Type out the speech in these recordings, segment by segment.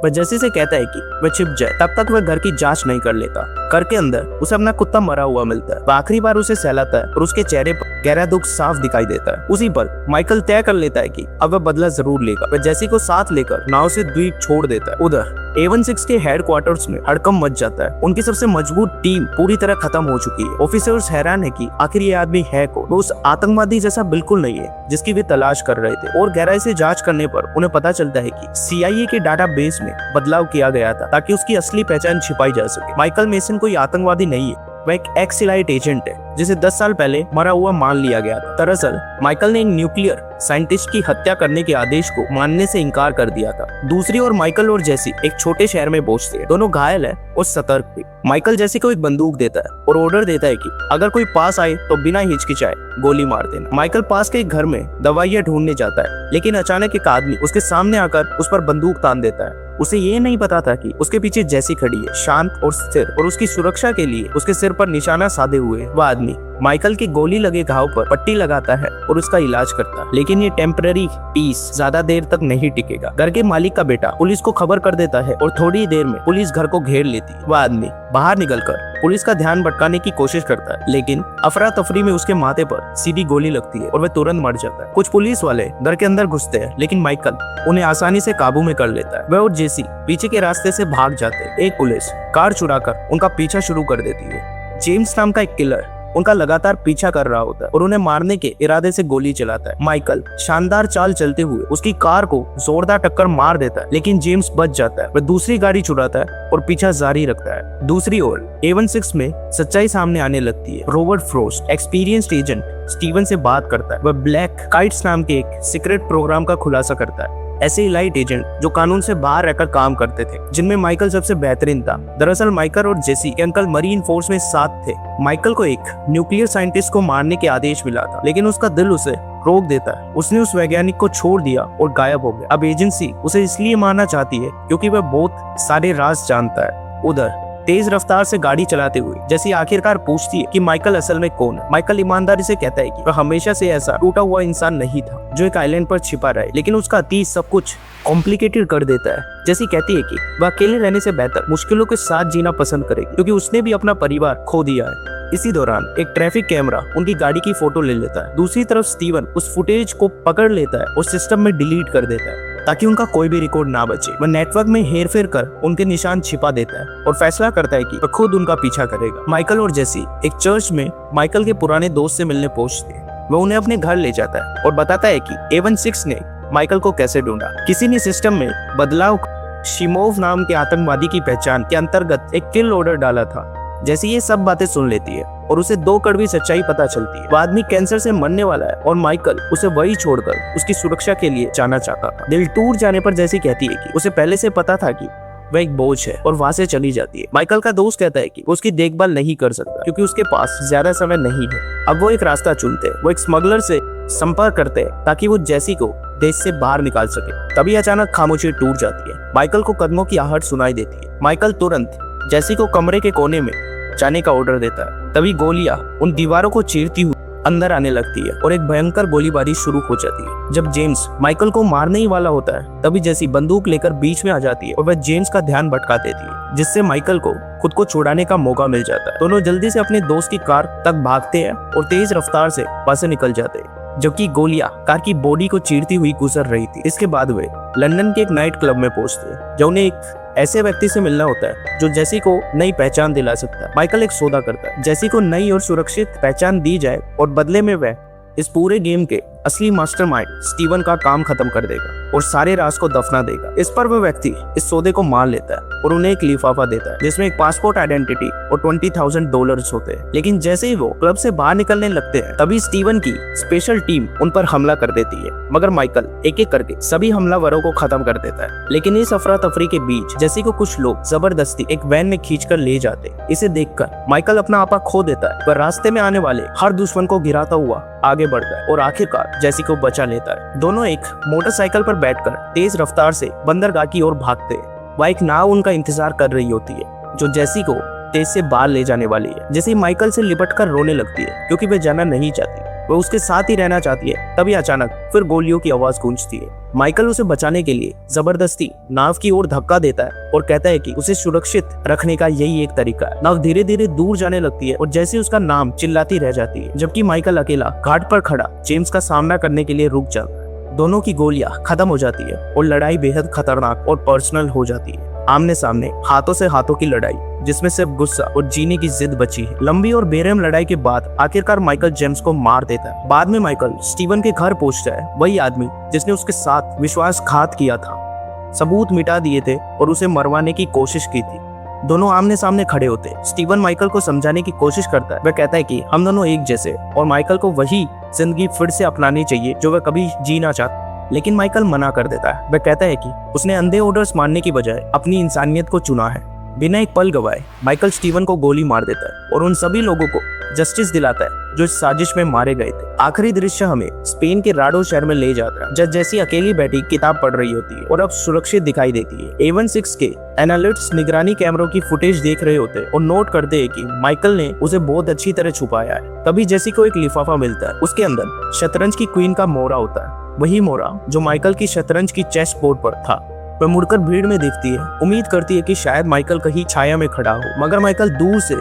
वह जेसी से कहता है कि वह छिप जाए, तब तक वह घर की जांच नहीं कर लेता। घर के अंदर उसे अपना कुत्ता मरा हुआ मिलता है। वह आखिरी बार उसे सहलाता है और उसके चेहरे पर गहरा दुख साफ दिखाई देता है। उसी पर माइकल तय कर लेता है कि अब वह बदला जरूर लेगा। वह जेसी को साथ लेकर नाव से द्वीप छोड़ देता है। उधर A16 के हेडक्वार्टर्स में हड़कंप मच जाता है। उनकी सबसे मजबूत टीम पूरी तरह खत्म हो चुकी है। ऑफिसर्स हैरान है कि आखिर ये आदमी है कौन। वो उस आतंकवादी जैसा बिल्कुल नहीं है जिसकी वे तलाश कर रहे थे, और गहराई से जांच करने पर उन्हें पता चलता है कि CIA के डाटाबेस में बदलाव किया गया था ताकि उसकी असली पहचान छिपाई जा सके। माइकल मेसन कोई आतंकवादी नहीं है, वह एक एक्स-इलाइट एजेंट है जिसे 10 साल पहले मरा हुआ मान लिया गया था। दरअसल माइकल ने एक न्यूक्लियर साइंटिस्ट की हत्या करने के आदेश को मानने से इनकार कर दिया था। दूसरी ओर माइकल और जेसी एक छोटे शहर में पहुंचते हैं। दोनों घायल है और सतर्क भी। माइकल जेसी को एक बंदूक देता है और ऑर्डर देता है कि अगर कोई पास आए तो बिना हिचकिचाए गोली मार देना। माइकल पास के एक घर में दवाइयां ढूंढने जाता है, लेकिन अचानक एक आदमी उसके सामने आकर उस पर बंदूक तान देता है। उसे ये नहीं पता था कि उसके पीछे जेसी खड़ी है, शांत और स्थिर, और उसकी सुरक्षा के लिए उसके सिर पर निशाना साधे हुए। वह आदमी माइकल के गोली लगे घाव पर पट्टी लगाता है और उसका इलाज करता है, लेकिन ये टेम्पररी पीस ज्यादा देर तक नहीं टिकेगा। घर के मालिक का बेटा पुलिस को खबर कर देता है और थोड़ी देर में पुलिस घर को घेर लेती है। वह आदमी बाहर निकलकर पुलिस का ध्यान भटकाने की कोशिश करता है, लेकिन अफरा तफरी में उसके माथे पर सीधी गोली लगती है और वह तुरंत मर जाता है। कुछ पुलिस वाले घर के अंदर घुसते हैं, लेकिन माइकल उन्हें आसानी से काबू में कर लेता है। वह और जेसी पीछे के रास्ते से भाग जाते हैं। एक पुलिस कार चुराकर उनका पीछा शुरू कर देती है। जेम्स नाम का एक किलर उनका लगातार पीछा कर रहा होता है और उन्हें मारने के इरादे से गोली चलाता है। माइकल शानदार चाल चलते हुए उसकी कार को जोरदार टक्कर मार देता है, लेकिन जेम्स बच जाता है। वह दूसरी गाड़ी चुराता है और पीछा जारी रखता है। दूसरी ओर A16 में सच्चाई सामने आने लगती है। Robert frost experienced agent Steven से बात करता है। वह ब्लैक काइट्स नाम के एक सीक्रेट प्रोग्राम का खुलासा करता है। ऐसे इलाइट एजेंट जो कानून से बाहर रहकर काम करते थे, जिनमें माइकल सबसे बेहतरीन था। दरअसल माइकल और जेसी के अंकल मरीन फोर्स में साथ थे। माइकल को एक न्यूक्लियर साइंटिस्ट को मारने के आदेश मिला था, लेकिन उसका दिल उसे रोक देता है। उसने उस वैज्ञानिक को छोड़ दिया और गायब हो गया। अब एजेंसी उसे इसलिए मारना चाहती है क्योंकि वह बहुत सारे राज जानता है। उधर तेज रफ्तार से गाड़ी चलाते हुए जैसी आखिरकार पूछती है कि माइकल असल में कौन है। माइकल ईमानदारी से कहता है कि वह हमेशा से ऐसा टूटा हुआ इंसान नहीं था जो एक आइलैंड पर छिपा रहे, लेकिन उसका अतीत सब कुछ कॉम्प्लिकेटेड कर देता है। जैसी कहती है कि वह अकेले रहने से बेहतर मुश्किलों के साथ जीना पसंद करेगी, क्योंकि उसने भी अपना परिवार खो दिया है। इसी दौरान एक ट्रैफिक कैमरा उनकी गाड़ी की फोटो ले लेता है। दूसरी तरफ स्टीवन उस फुटेज को पकड़ लेता है और सिस्टम में डिलीट कर देता है ताकि उनका कोई भी रिकॉर्ड ना बचे। वह नेटवर्क में हेरफेर कर उनके निशान छिपा देता है और फैसला करता है कि वह खुद उनका पीछा करेगा। माइकल और जेसी एक चर्च में माइकल के पुराने दोस्त से मिलने पहुंचते हैं। वह उन्हें अपने घर ले जाता है और बताता है कि A16 ने माइकल को कैसे ढूंढा। किसी ने सिस्टम में बदलाव शिमोव नाम के आतंकवादी की पहचान के अंतर्गत एक किल ऑर्डर डाला था। जैसे ये सब बातें सुन लेती है और उसे 2 कड़वी सच्चाई पता चलती है। वो आदमी कैंसर से मरने वाला है और माइकल उसे वही छोड़कर उसकी सुरक्षा के लिए जाना चाहता था। दिल टूट जाने पर जैसी कहती है कि उसे पहले से पता था कि वह एक बोझ है और वहां से चली जाती है। माइकल का दोस्त कहता है कि वो उसकी देखभाल नहीं कर सकता क्योंकि उसके पास ज्यादा समय नहीं है। अब वो एक रास्ता चुनते हैं। वो एक स्मगलर से संपर्क करते हैं ताकि वो जेसी को देश से बाहर निकाल सके। तभी अचानक खामोशी टूट जाती है। माइकल को कदमों की आहट सुनाई देती है। माइकल तुरंत जेसी को कमरे के कोने में जाने का ऑर्डर देता है। तभी गोलियां उन दीवारों को चीरती हुई अंदर आने लगती है और एक भयंकर गोलीबारी शुरू हो जाती है। जब जेम्स माइकल को मारने ही वाला होता है, तभी जेसी बंदूक लेकर बीच में आ जाती है और वह जेम्स का ध्यान भटका देती है, जिससे माइकल को खुद को छुड़ाने का मौका मिल जाता है। दोनों जल्दी से अपने दोस्त की कार तक भागते हैं और तेज रफ्तार से वहां से निकल जाते हैं, जबकि गोलियां कार की बॉडी को चीरती हुई गुजर रही थी। इसके बाद वे लंदन के एक नाइट क्लब में पहुंचते हैं, जो उन्हें एक ऐसे व्यक्ति से मिलना होता है जो जेसी को नई पहचान दिला सकता है। माइकल एक सौदा करता है। जेसी को नई और सुरक्षित पहचान दी जाए और बदले में वह इस पूरे गेम के असली मास्टरमाइंड स्टीवन का काम खत्म कर देगा और सारे राज को दफना देगा। इस पर वह व्यक्ति इस सौदे को मान लेता है और उन्हें एक लिफाफा देता है जिसमें एक पासपोर्ट आइडेंटिटी और $20,000 होते हैं। लेकिन जैसे ही वो क्लब से बाहर निकलने लगते हैं, तभी स्टीवन की स्पेशल टीम उन पर हमला कर देती है, मगर माइकल एक एक करके सभी हमलावरों को खत्म कर देता है। लेकिन इस अफरा तफरी के बीच जेसी को कुछ लोग जबरदस्ती एक वैन में खींचकर ले जाते। इसे देखकर माइकल अपना आपा खो देता है। वह रास्ते में आने वाले हर दुश्मन को गिराता हुआ आगे बढ़ता है और आखिरकार जेसी को बचा लेता है। दोनों एक मोटरसाइकिल पर बैठकर तेज रफ्तार से बंदरगाह की ओर भागते हैं। वह एक नाव उनका इंतजार कर रही होती है जो जेसी को तेज से बाहर ले जाने वाली है। जेसी माइकल से लिपटकर रोने लगती है क्योंकि वह जाना नहीं चाहती। वह उसके साथ ही रहना चाहती है। तभी अचानक फिर गोलियों की आवाज गूंजती है। माइकल उसे बचाने के लिए जबरदस्ती नाव की ओर धक्का देता है और कहता है कि उसे सुरक्षित रखने का यही एक तरीका है। नाव धीरे धीरे दूर जाने लगती है और जैसे उसका नाम चिल्लाती रह जाती है, जबकि माइकल अकेला घाट पर खड़ा जेम्स का सामना करने के लिए रुक जाता है। दोनों की गोलियां खत्म हो जाती है और लड़ाई बेहद खतरनाक और पर्सनल हो जाती है। आमने सामने हाथों से हाथों की लड़ाई, जिसमें सिर्फ गुस्सा और जीने की जिद बची है। लंबी और बेरहम लड़ाई के बाद आखिरकार माइकल जेम्स को मार देता है। बाद में माइकल स्टीवन के घर पहुंचता है, वही आदमी जिसने उसके साथ विश्वासघात किया था। सबूत मिटा दिए थे और उसे मरवाने की कोशिश की थी। दोनों आमने सामने खड़े होते। स्टीवन माइकल को समझाने की कोशिश करता है। वह कहता है कि हम दोनों एक जैसे, और माइकल को वही जिंदगी फिर से अपनानी चाहिए जो वह कभी जीना चाहता। लेकिन माइकल मना कर देता है। वह कहता है कि उसने अंधे ऑर्डर्स मानने की बजाय अपनी इंसानियत को चुना है। बिना एक पल गवाए माइकल स्टीवन को गोली मार देता है और उन सभी लोगों को जस्टिस दिलाता है जो इस साजिश में मारे गए थे। आखिरी दृश्य हमें स्पेन के राडो शहर में ले जाता है, जज जैसी अकेली बैठी किताब पढ़ रही होती है और अब सुरक्षित दिखाई देती है। A16 के एनालिस्ट्स निगरानी कैमरों की फुटेज देख रहे होते और नोट करते हैं कि माइकल ने उसे बहुत अच्छी तरह छुपाया है। तभी जेसी को एक लिफाफा मिलता है। उसके अंदर शतरंज की क्वीन का मोहरा होता है, वही मोहरा जो माइकल की शतरंज की चेस बोर्ड पर था। वह मुड़कर भीड़ में देखती है, उम्मीद करती है कि शायद माइकल कहीं छाया में खड़ा हो, मगर माइकल दूर से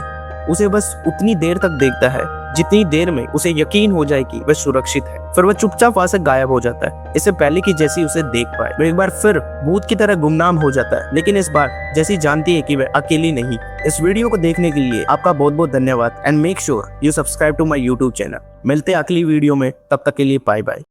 उसे बस उतनी देर तक देखता है जितनी देर में उसे यकीन हो जाए कि वह सुरक्षित है। फिर वह चुपचाप वहां से गायब हो जाता है, इससे पहले कि जेसी उसे देख पाए। वह एक बार फिर भूत की तरह गुमनाम हो जाता है, लेकिन इस बार जेसी जानती है कि वह अकेली नहीं। इस वीडियो को देखने के लिए आपका बहुत बहुत धन्यवाद and make sure you subscribe to my YouTube channel. मिलते हैं अगली वीडियो में, तब तक के लिए बाय बाय।